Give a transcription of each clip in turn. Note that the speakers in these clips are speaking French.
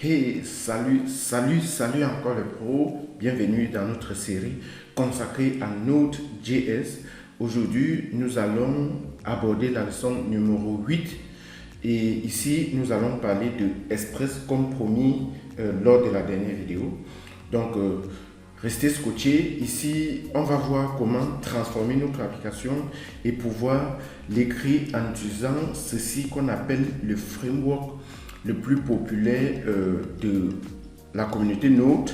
Hey, salut encore les pros. Bienvenue dans notre série consacrée à Node.js. Aujourd'hui, nous allons aborder la leçon numéro 8. Et ici, nous allons parler de Express comme promis lors de la dernière vidéo. Donc, restez scotchés. Ici, on va voir comment transformer notre application et pouvoir l'écrire en utilisant ceci qu'on appelle le framework le plus populaire de la communauté Node.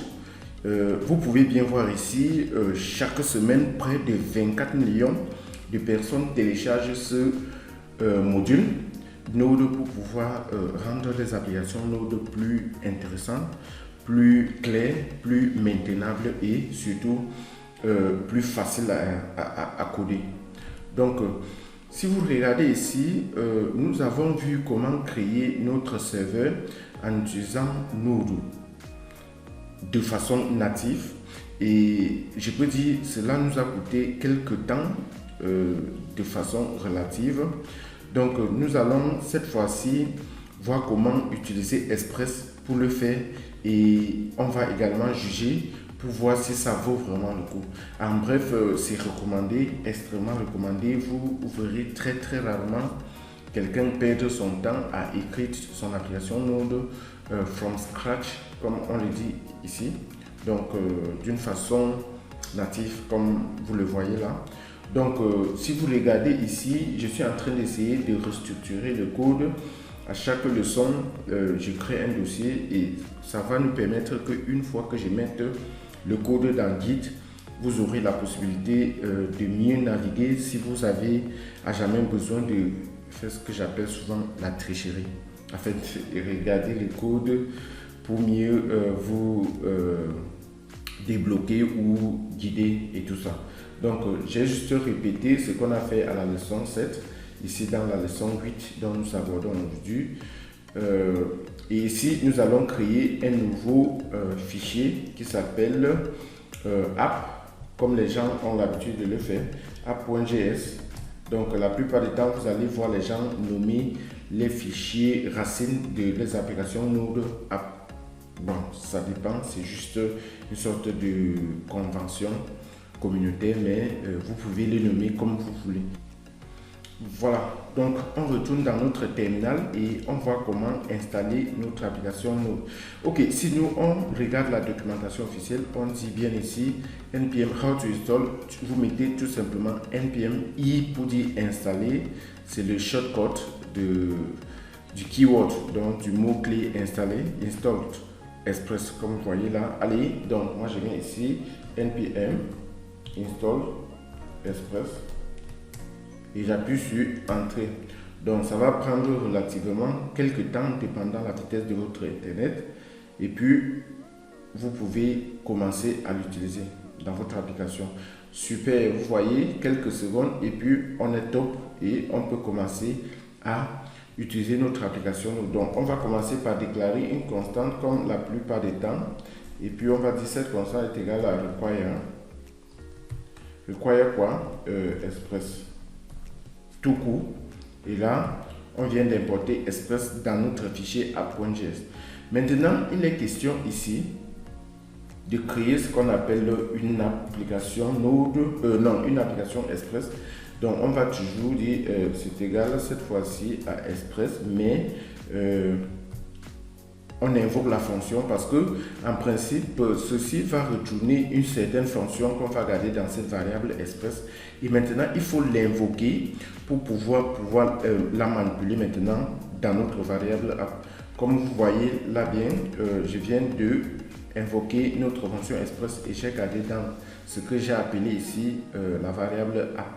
Vous pouvez bien voir ici, chaque semaine, près de 24 millions de personnes téléchargent ce module Node pour pouvoir rendre les applications Node plus intéressantes, plus claires, plus maintenables et surtout plus faciles à coder. Donc, si vous regardez ici, nous avons vu comment créer notre serveur en utilisant Node de façon native. Et je peux dire cela nous a coûté quelques temps de façon relative. Donc, nous allons cette fois-ci voir comment utiliser Express pour le faire et on va également juger pour voir si ça vaut vraiment le coup. En bref, c'est recommandé, extrêmement recommandé. Vous verrez très rarement quelqu'un perdre son temps à écrire son application Node from scratch, comme on le dit ici. Donc, d'une façon native, comme vous le voyez là. Donc, si vous regardez ici, je suis en train d'essayer de restructurer le code. À chaque leçon, je crée un dossier et ça va nous permettre qu'une fois que je mette le code dans Git, vous aurez la possibilité de mieux naviguer si vous avez à jamais besoin de faire ce que j'appelle souvent la tricherie. En fait, regarder le code pour mieux vous débloquer ou guider et tout ça. Donc, j'ai juste répété ce qu'on a fait à la leçon 7, ici dans la leçon 8 dont nous abordons aujourd'hui. Et ici, nous allons créer un nouveau fichier qui s'appelle app, comme les gens ont l'habitude de le faire, app.js. Donc, la plupart du temps, vous allez voir les gens nommer les fichiers racines de les applications Node app. Bon, ça dépend, c'est juste une sorte de convention communautaire, mais vous pouvez les nommer comme vous voulez. Voilà, donc on retourne dans notre terminal et on voit comment installer notre application Node. Ok, si nous on regarde la documentation officielle, on dit bien ici npm how to install, vous mettez tout simplement npm i pour dire installer, c'est le shortcut du keyword, donc du mot-clé installer, installed Express comme vous voyez là. Allez, donc moi je viens ici, npm install Express et j'appuie sur entrée. Donc ça va prendre relativement quelques temps dépendant la vitesse de votre internet et puis vous pouvez commencer à l'utiliser dans votre application. Super, vous voyez quelques secondes et puis on est top et on peut commencer à utiliser notre application. Donc on va commencer par déclarer une constante comme la plupart des temps et puis on va dire cette constante est égale à require quoi? Express tout court. Et là, on vient d'importer Express dans notre fichier app.js. Maintenant, il est question ici de créer ce qu'on appelle une application Node, une application Express. Donc, on va toujours dire c'est égal cette fois-ci à Express, mais on invoque la fonction parce que en principe ceci va retourner une certaine fonction qu'on va garder dans cette variable Express et maintenant il faut l'invoquer pour pouvoir la manipuler maintenant dans notre variable app. Comme vous voyez là bien, je viens de invoquer notre fonction Express et j'ai gardé dans ce que j'ai appelé ici la variable app.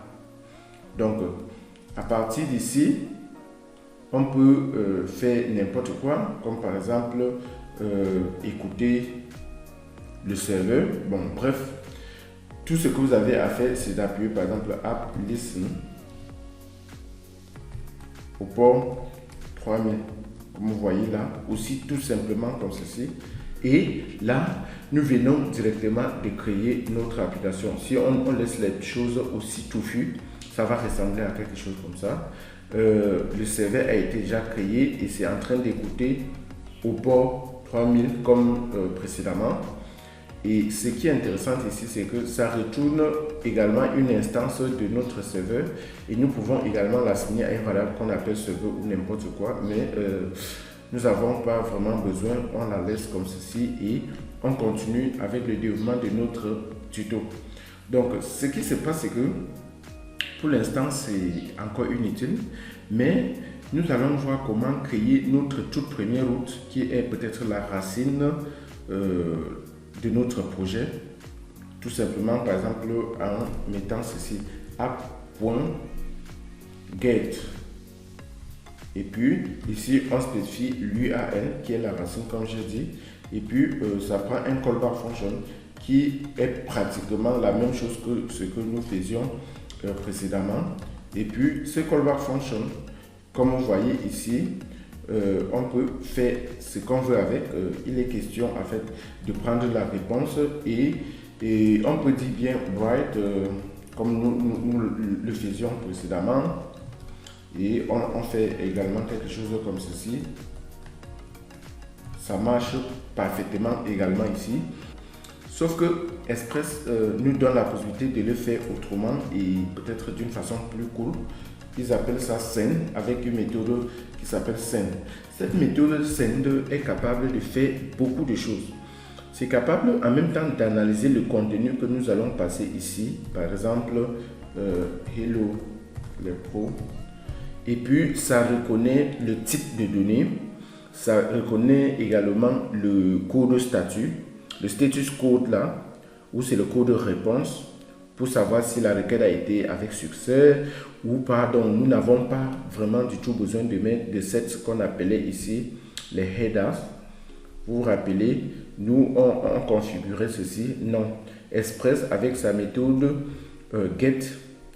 Donc à partir d'ici on peut faire n'importe quoi, comme par exemple écouter le serveur. Bon, bref, tout ce que vous avez à faire, c'est d'appuyer par exemple app listen au port 3000, comme vous voyez là, aussi tout simplement comme ceci. Et là, nous venons directement de créer notre application. Si on laisse les choses aussi touffues, ça va ressembler à quelque chose comme ça. Le serveur a été déjà créé et c'est en train d'écouter au port 3000 comme précédemment. Et ce qui est intéressant ici, c'est que ça retourne également une instance de notre serveur et nous pouvons également l'assigner à une variable qu'on appelle serveur ou n'importe quoi, mais nous n'avons pas vraiment besoin, on la laisse comme ceci et on continue avec le développement de notre tuto. Donc ce qui se passe, c'est que pour l'instant c'est encore inutile, mais nous allons voir comment créer notre toute première route qui est peut-être la racine de notre projet, tout simplement par exemple en mettant ceci app.get et puis ici on spécifie l'UAL qui est la racine comme j'ai dit et puis ça prend un callback function qui est pratiquement la même chose que ce que nous faisions précédemment et puis ce callback function comme vous voyez ici on peut faire ce qu'on veut avec. Il est question en fait de prendre la réponse et on peut dire bien write comme nous le faisions précédemment et on fait également quelque chose comme ceci. Ça marche parfaitement également ici. Sauf que Express nous donne la possibilité de le faire autrement et peut-être d'une façon plus cool. Ils appellent ça send avec une méthode qui s'appelle send. Cette méthode send est capable de faire beaucoup de choses. C'est capable en même temps d'analyser le contenu que nous allons passer ici. Par exemple, hello les pros. Et puis ça reconnaît le type de données. Ça reconnaît également le code statut, le status code là, où c'est le code de réponse, pour savoir si la requête a été avec succès ou pas. Donc nous n'avons pas vraiment du tout besoin de mettre de ce qu'on appelait ici les headers. Vous vous rappelez, nous on configurait ceci. Non, Express avec sa méthode get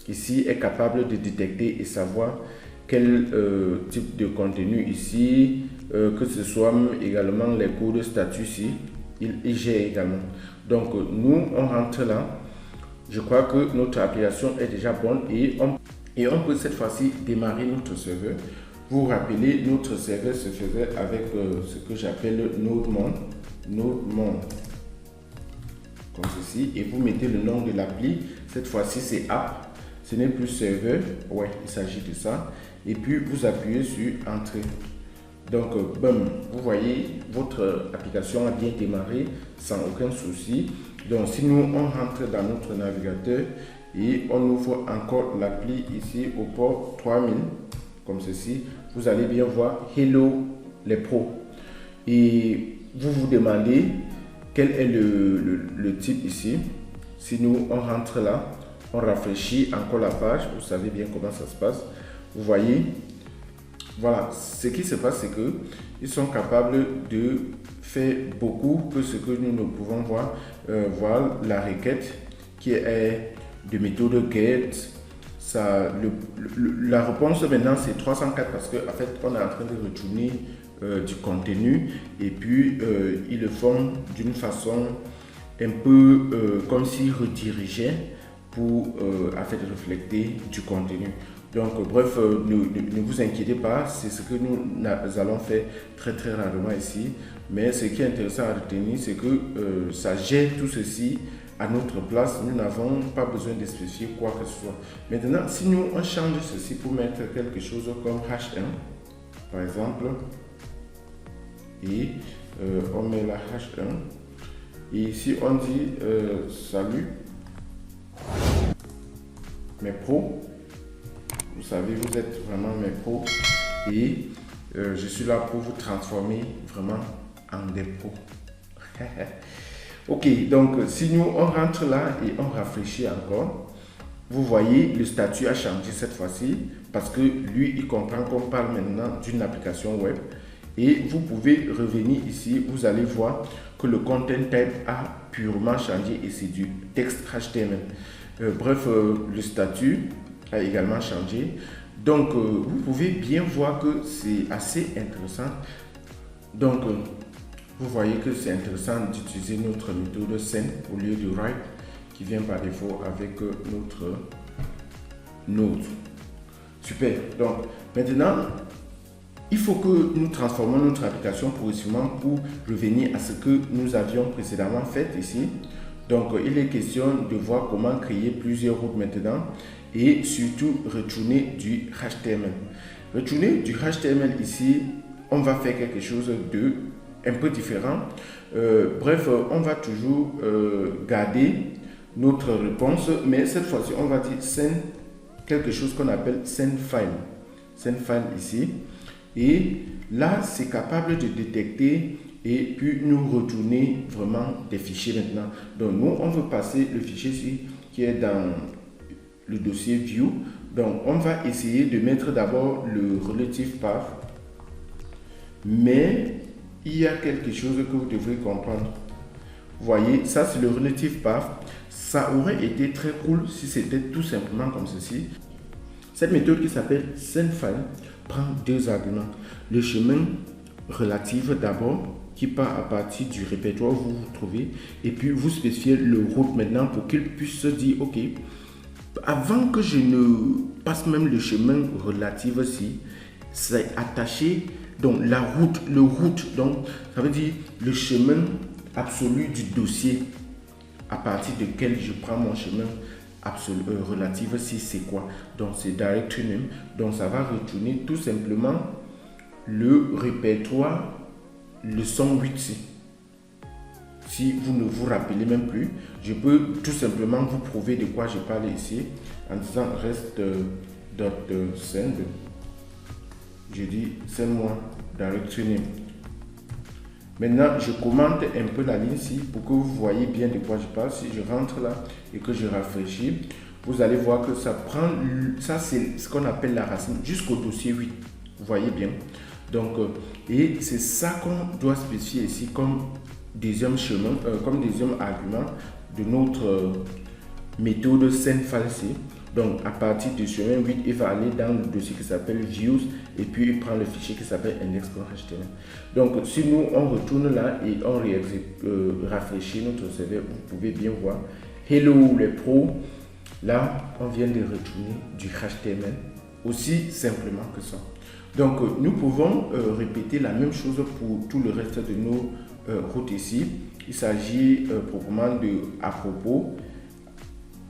ici est capable de détecter et savoir quel type de contenu ici, que ce soit également les codes statut ici, il gère également. Donc nous on rentre là. Je crois que notre application est déjà bonne et on peut cette fois-ci démarrer notre serveur. Vous vous rappelez, notre serveur se faisait avec ce que j'appelle NodeMon, comme ceci, et vous mettez le nom de l'appli. Cette fois-ci, c'est app, ce n'est plus serveur, ouais, il s'agit de ça. Et puis vous appuyez sur Entrée. Donc, vous voyez, votre application a bien démarré sans aucun souci. Donc, si nous, on rentre dans notre navigateur et on ouvre encore l'appli ici au port 3000, comme ceci, vous allez bien voir Hello les pros. Et vous vous demandez quel est le type ici. Si nous, on rentre là, on rafraîchit encore la page, vous savez bien comment ça se passe. Vous voyez, voilà, ce qui se passe, c'est que ils sont capables de faire beaucoup que ce que nous ne pouvons voir. Voilà la requête qui est de méthode get. Ça, la réponse maintenant c'est 304 parce qu'en fait on est en train de retourner du contenu et puis ils le font d'une façon un peu comme s'ils redirigeaient pour en fait refléter du contenu. Donc bref, ne vous inquiétez pas, c'est ce que nous allons faire très rarement ici. Mais ce qui est intéressant à retenir, c'est que ça gère tout ceci à notre place. Nous n'avons pas besoin de spécifier quoi que ce soit. Maintenant, si nous on change ceci pour mettre quelque chose comme H1, par exemple, et on met la H1, et ici on dit salut mes pros. Vous savez, vous êtes vraiment mes pros et je suis là pour vous transformer vraiment en des pros. Ok, donc si nous on rentre là et on rafraîchit encore, vous voyez le statut a changé cette fois-ci parce que lui il comprend qu'on parle maintenant d'une application web et vous pouvez revenir ici, vous allez voir que le content type a purement changé et c'est du texte HTML. Bref, le statut a également changé. Donc, vous pouvez bien voir que c'est assez intéressant. Donc, vous voyez que c'est intéressant d'utiliser notre méthode send au lieu de write qui vient par défaut avec notre node. Super. Donc, maintenant, il faut que nous transformons notre application progressivement pour revenir à ce que nous avions précédemment fait ici. Donc, il est question de voir comment créer plusieurs routes maintenant et surtout retourner du HTML. Retourner du HTML ici, on va faire quelque chose de un peu différent. Bref, on va toujours garder notre réponse, mais cette fois-ci, on va dire send quelque chose qu'on appelle send file. Send file ici. Et là, c'est capable de détecter et puis nous retourner vraiment des fichiers maintenant. Donc, nous, on veut passer le fichier ici qui est dans le dossier View. Donc, on va essayer de mettre d'abord le relative path. Mais il y a quelque chose que vous devrez comprendre. Vous voyez, ça c'est le relative path. Ça aurait été très cool si c'était tout simplement comme ceci. Cette méthode qui s'appelle sendFile prend deux arguments. Le chemin relatif d'abord, qui part à partir du répertoire où vous vous trouvez, et puis vous spécifiez le route maintenant pour qu'il puisse se dire, ok, avant que je ne passe même le chemin relatif ici, c'est attaché, donc la route, le route, donc ça veut dire le chemin absolu du dossier, à partir de quel je prends mon chemin absolu, relatif, si c'est quoi, donc c'est directory name, donc ça va retourner tout simplement le répertoire leçon 8 ici. Si vous ne vous rappelez même plus, je peux tout simplement vous prouver de quoi je parle ici en disant rest.send. Je dis send-moi directory name. Maintenant, je commente un peu la ligne ici pour que vous voyez bien de quoi je parle. Si je rentre là et que je rafraîchis, vous allez voir que ça prend, ça c'est ce qu'on appelle la racine jusqu'au dossier 8. Vous voyez bien. Donc, et c'est ça qu'on doit spécifier ici comme deuxième chemin, comme deuxième argument de notre méthode sendFile. Donc, à partir du chemin 8, il va aller dans le dossier qui s'appelle Views et puis il prend le fichier qui s'appelle index.html. Donc, si nous on retourne là et on rafraîchit notre serveur, vous pouvez bien voir. Hello les pros, là on vient de retourner du HTML, aussi simplement que ça. Donc, nous pouvons répéter la même chose pour tout le reste de nos routes ici. Il s'agit proprement de à propos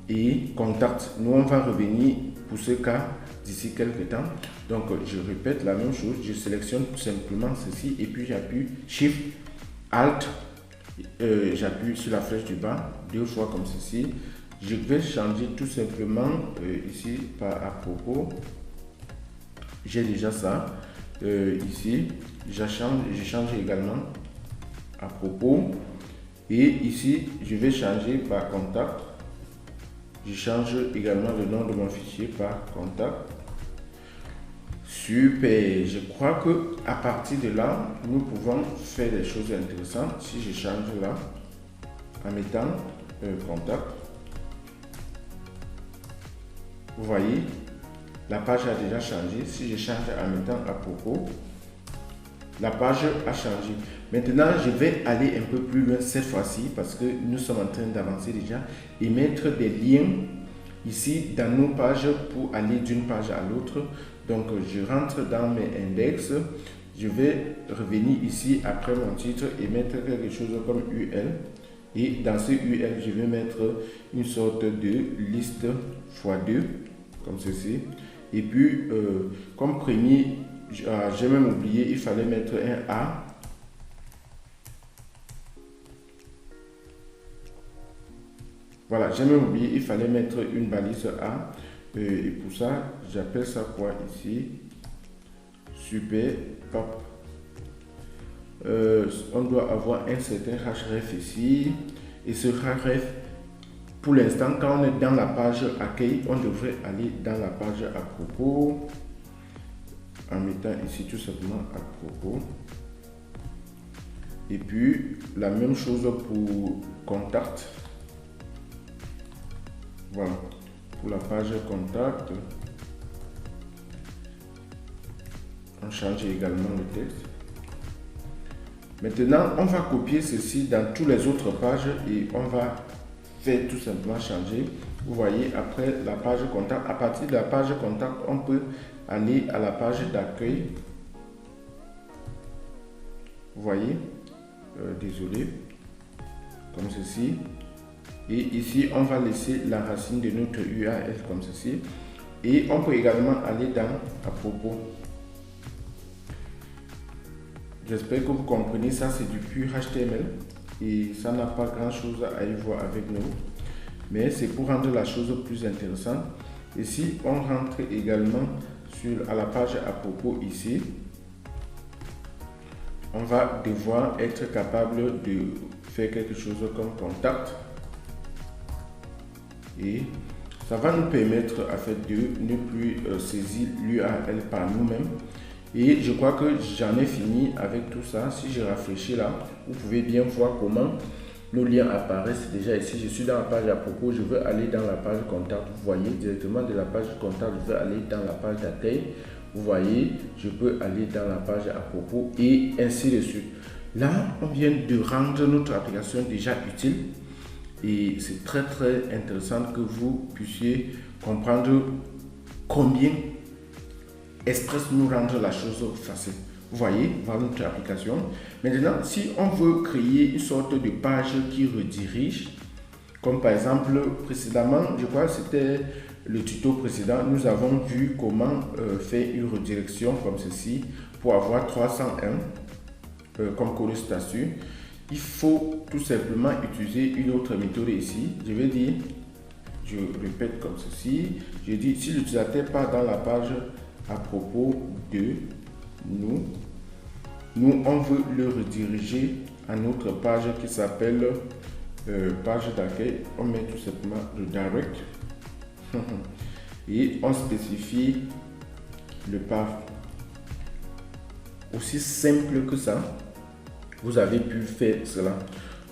et contact. Nous, on va revenir pour ce cas d'ici quelques temps. Donc, je répète la même chose. Je sélectionne tout simplement ceci et puis j'appuie Shift, Alt. J'appuie sur la flèche du bas deux fois comme ceci. Je vais changer tout simplement ici par à propos. J'ai déjà ça. Ici, je change également à propos. Et ici, je vais changer par contact. Je change également le nom de mon fichier par contact. Super. Je crois que à partir de là, nous pouvons faire des choses intéressantes. Si je change là, en mettant contact, vous voyez, la page a déjà changé. Si je change en mettant à propos, la page a changé. Maintenant, je vais aller un peu plus loin cette fois-ci parce que nous sommes en train d'avancer déjà et mettre des liens ici dans nos pages pour aller d'une page à l'autre. Donc, je rentre dans mes index. Je vais revenir ici après mon titre et mettre quelque chose comme UL. Et dans ce UL, je vais mettre une sorte de liste x2 comme ceci. Et puis, comme premier, j'ai même oublié, il fallait mettre un A. Voilà, j'ai même oublié, il fallait mettre une balise A. Et pour ça, j'appelle ça quoi ici? Super, hop. On doit avoir un certain href ici. Et ce href, pour l'instant, quand on est dans la page accueil, on devrait aller dans la page à propos. En mettant ici tout simplement à propos. Et puis, la même chose pour contact. Voilà, pour la page contact, on change également le texte. Maintenant, on va copier ceci dans toutes les autres pages et on va faire tout simplement changer. Vous voyez, après la page contact, à partir de la page contact, on peut aller à la page d'accueil. vous voyez, désolé, comme ceci. Et ici, on va laisser la racine de notre URL comme ceci. Et on peut également aller dans à propos. J'espère que vous comprenez, ça c'est du pur HTML et ça n'a pas grand chose à y voir avec nous. Mais c'est pour rendre la chose plus intéressante. Ici, on rentre également à la page à propos ici. On va devoir être capable de faire quelque chose comme contact. Et ça va nous permettre en fait de ne plus saisir l'URL par nous-mêmes. Et je crois que j'en ai fini avec tout ça. Si je rafraîchis là, vous pouvez bien voir comment nos liens apparaissent déjà ici. Je suis dans la page à propos, je veux aller dans la page contact. Vous voyez directement de la page contact, je veux aller dans la page d'accueil. Vous voyez, je peux aller dans la page à propos et ainsi de suite. Là, on vient de rendre notre application déjà utile. Et c'est très intéressant que vous puissiez comprendre combien Express nous rendre la chose facile. Vous voyez, voilà notre application. Maintenant, si on veut créer une sorte de page qui redirige, comme par exemple précédemment, je crois que c'était le tuto précédent, nous avons vu comment faire une redirection comme ceci pour avoir 301 comme code statut. Il faut tout simplement utiliser une autre méthode ici. Je vais dire, je répète comme ceci. Je dis, si l'utilisateur part dans la page à propos de nous, on veut le rediriger à notre page qui s'appelle page d'accueil. On met tout simplement le direct et on spécifie le path. Aussi simple que ça. Vous avez pu faire cela.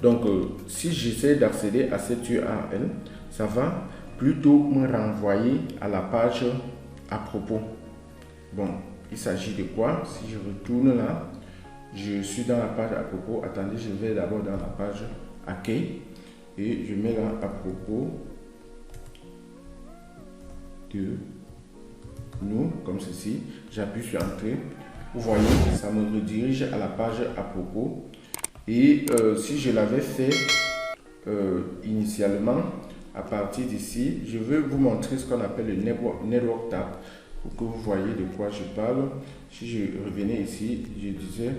Donc, si j'essaie d'accéder à cette URL, ça va plutôt me renvoyer à la page à propos. Bon, il s'agit de quoi? Si je retourne là, je suis dans la page à propos. Attendez, je vais d'abord dans la page accueil et je mets là à propos de nous, comme ceci. J'appuie sur Entrée. Vous voyez, ça me redirige à la page à propos. Et si je l'avais fait initialement, à partir d'ici, je vais vous montrer ce qu'on appelle le Network Tab pour que vous voyez de quoi je parle. Si je revenais ici, je disais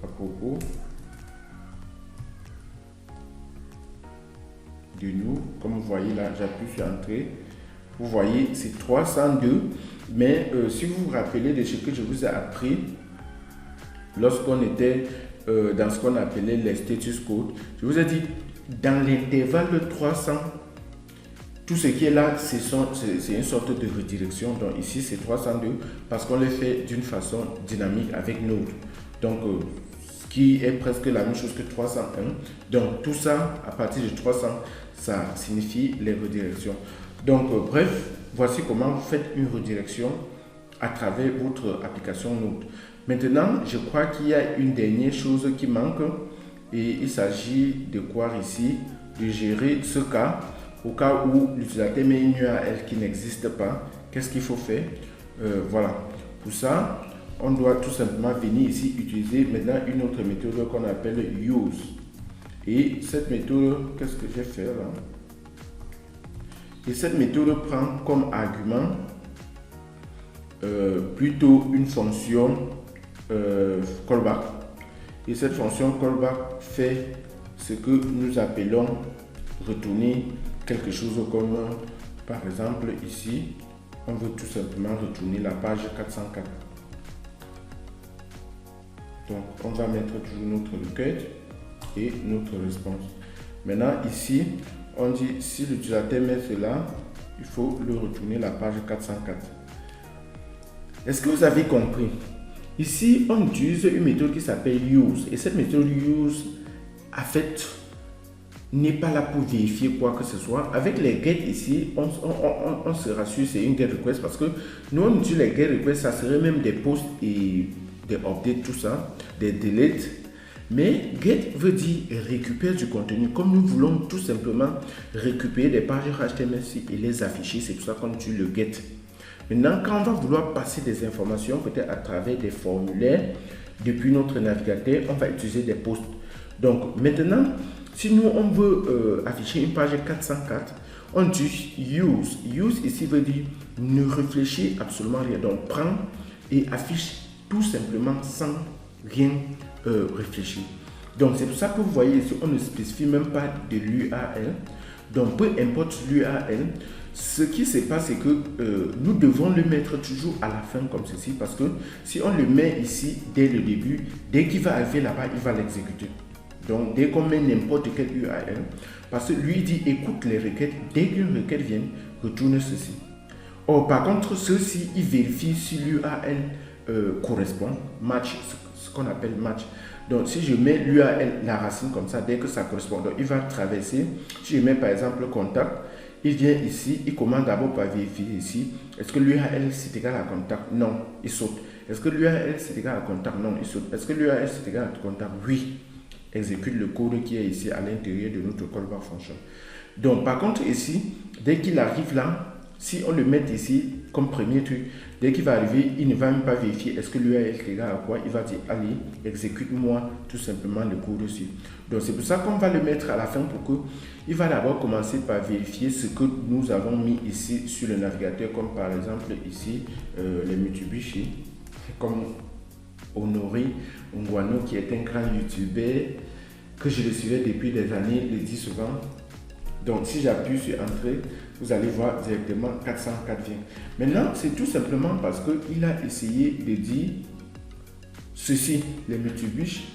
à propos de nous, comme vous voyez là, j'appuie sur Entrée. Vous voyez, c'est 302. Mais si vous vous rappelez de ce que je vous ai appris lorsqu'on était dans ce qu'on appelait les status codes, je vous ai dit dans l'intervalle 300, tout ce qui est là, c'est une sorte de redirection. Donc ici, c'est 302 parce qu'on le fait d'une façon dynamique avec Node. Donc, ce qui est presque la même chose que 301. Donc, tout ça, à partir de 300, ça signifie les redirections. Donc, bref, voici comment vous faites une redirection à travers votre application Node. Maintenant, je crois qu'il y a une dernière chose qui manque et il s'agit de quoi ici? De gérer ce cas au cas où l'utilisateur met une URL qui n'existe pas. Qu'est-ce qu'il faut faire? Voilà. Pour ça, on doit tout simplement venir ici utiliser maintenant une autre méthode qu'on appelle use. Et cette méthode, qu'est-ce que je vais faire là? Et cette méthode prend comme argument plutôt une fonction callback. Et cette fonction callback fait ce que nous appelons retourner quelque chose comme, par exemple ici, on veut tout simplement retourner la page 404. Donc on va mettre toujours notre requête et notre réponse. Maintenant ici, on dit si l'utilisateur met cela, il faut le retourner la page 404. Est-ce que vous avez compris? Ici, on utilise une méthode qui s'appelle use. Et cette méthode use, en fait, n'est pas là pour vérifier quoi que ce soit. Avec les get ici, on se rassure, c'est une get request parce que nous, on utilise les get requests, ça serait même des posts et des updates, tout ça, des deletes. Mais get veut dire récupérer du contenu. Comme nous voulons tout simplement récupérer des pages HTML et les afficher, c'est pour ça qu'on utilise le get. Maintenant, quand on va vouloir passer des informations, peut-être à travers des formulaires, depuis notre navigateur, on va utiliser des postes. Donc maintenant, si nous on veut afficher une page 404, on dit use. Use ici veut dire ne réfléchis absolument rien. Donc prends et affiche tout simplement sans rien réfléchir. Donc c'est pour ça que vous voyez ici, on ne spécifie même pas de l'URL. Donc peu importe l'URL, ce qui se passe c'est que nous devons le mettre toujours à la fin comme ceci, parce que si on le met ici dès le début, dès qu'il va arriver là-bas, il va l'exécuter. Donc dès qu'on met n'importe quel URL, parce que lui dit écoute les requêtes, dès qu'une requête vient, retourne ceci. Or par contre, ceci, il vérifie si l'URL correspond, match, ce qu'on appelle match. Donc si je mets l'URL, la racine comme ça, dès que ça correspond, donc il va traverser. Si je mets par exemple contact, il vient ici, il commence d'abord par vérifier ici, est-ce que l'URL c'est égal à contact? Non, il saute. Est-ce que l'URL c'est égal à contact? Non, il saute. Est-ce que l'URL c'est égal à contact? Oui. Exécute le code qui est ici à l'intérieur de notre callback function. Donc par contre ici, dès qu'il arrive là, si on le met ici comme premier truc, dès qu'il va arriver, il ne va même pas vérifier est-ce que l'URL est égal à quoi. Il va dire allez, exécute-moi tout simplement le code aussi. Donc c'est pour ça qu'on va le mettre à la fin pour que il va d'abord commencer par vérifier ce que nous avons mis ici sur le navigateur, comme par exemple ici les Mitsubishi, comme Honoré Ongwano qui est un grand youtubeur que je le suivais depuis des années, le dit souvent. Donc si j'appuie sur entrée, vous allez voir directement 404 vient. Maintenant c'est tout simplement parce qu'il a essayé de dire ceci, les Mitsubishi,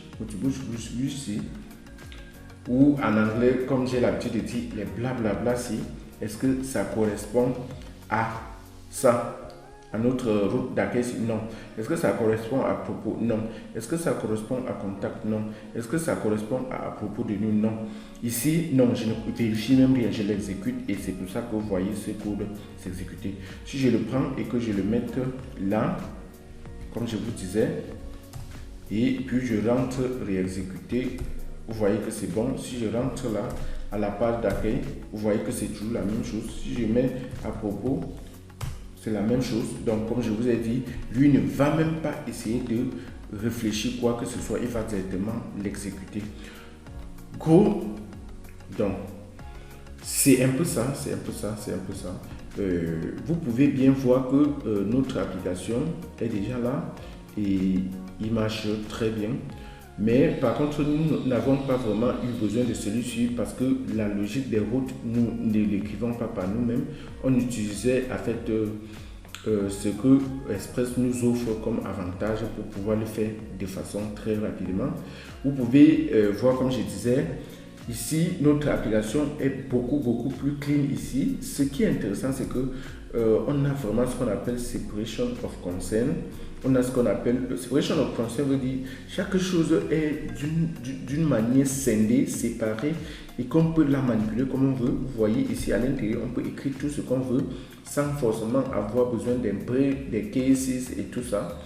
ou en anglais comme j'ai l'habitude de dire les blablabla si, est-ce que ça correspond à ça? À notre route d'accueil? Non. Est-ce que ça correspond à propos? Non. Est-ce que ça correspond à contact? Non. Est-ce que ça correspond à propos de nous? Non. Ici, non, je ne vérifie même rien, je l'exécute et c'est pour ça que vous voyez ce code s'exécuter. Si je le prends et que je le mette là, comme je vous disais, et puis je rentre réexécuter, vous voyez que c'est bon. Si je rentre là, à la page d'accueil, vous voyez que c'est toujours la même chose. Si je mets à propos, c'est la même chose. Donc, comme je vous ai dit, lui ne va même pas essayer de réfléchir quoi que ce soit. Il va directement l'exécuter. Gros, donc, c'est un peu ça, c'est un peu ça, c'est un peu ça. Vous pouvez bien voir que notre application est déjà là et il marche très bien. Mais par contre, nous n'avons pas vraiment eu besoin de celui-ci parce que la logique des routes, nous ne l'écrivons pas par nous-mêmes. On utilisait en fait ce que Express nous offre comme avantage pour pouvoir le faire de façon très rapidement. Vous pouvez voir, comme je disais, ici, notre application est beaucoup plus clean ici. Ce qui est intéressant, c'est que on a vraiment ce qu'on appelle separation of concern. On a ce qu'on appelle separation of concern, veut dire chaque chose est d'une manière scindée, séparée et qu'on peut la manipuler comme on veut. Vous voyez ici à l'intérieur, on peut écrire tout ce qu'on veut sans forcément avoir besoin d'un break, des cases et tout ça.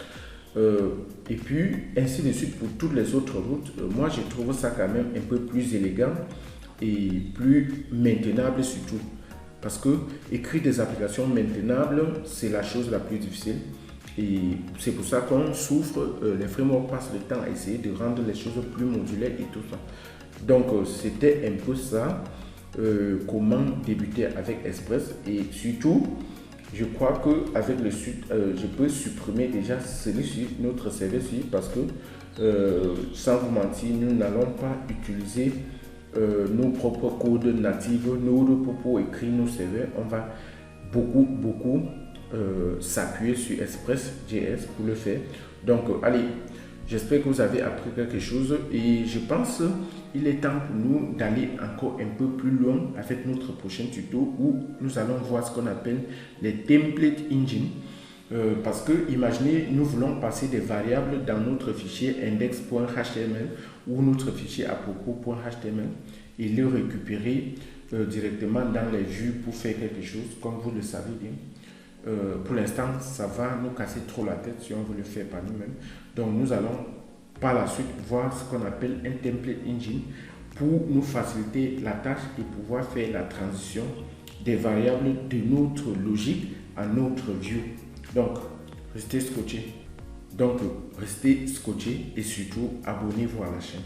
Et puis ainsi de suite pour toutes les autres routes. Moi je trouve ça quand même un peu plus élégant et plus maintenable surtout, parce que écrire des applications maintenables c'est la chose la plus difficile et c'est pour ça qu'on souffre. Les frameworks passent le temps à essayer de rendre les choses plus modulaires et tout ça. Donc c'était un peu ça, comment débuter avec Express. Et surtout je crois qu'avec le sud, je peux supprimer déjà celui-ci, notre serveur-ci, parce que sans vous mentir, nous n'allons pas utiliser nos propres codes natifs, Node pour écrire nos serveurs. On va beaucoup s'appuyer sur Express.js pour le faire. Donc allez, j'espère que vous avez appris quelque chose et je pense qu'il est temps pour nous d'aller encore un peu plus loin avec notre prochain tuto où nous allons voir ce qu'on appelle les template engine. Parce que imaginez, nous voulons passer des variables dans notre fichier index.html ou notre fichier apropos.html et le récupérer directement dans les vues pour faire quelque chose, comme vous le savez bien. Pour l'instant, ça va nous casser trop la tête si on veut le faire par nous-mêmes. Donc, nous allons par la suite voir ce qu'on appelle un template engine pour nous faciliter la tâche et pouvoir faire la transition des variables de notre logique à notre view. Donc, restez scotchés. Donc, restez scotchés et surtout abonnez-vous à la chaîne.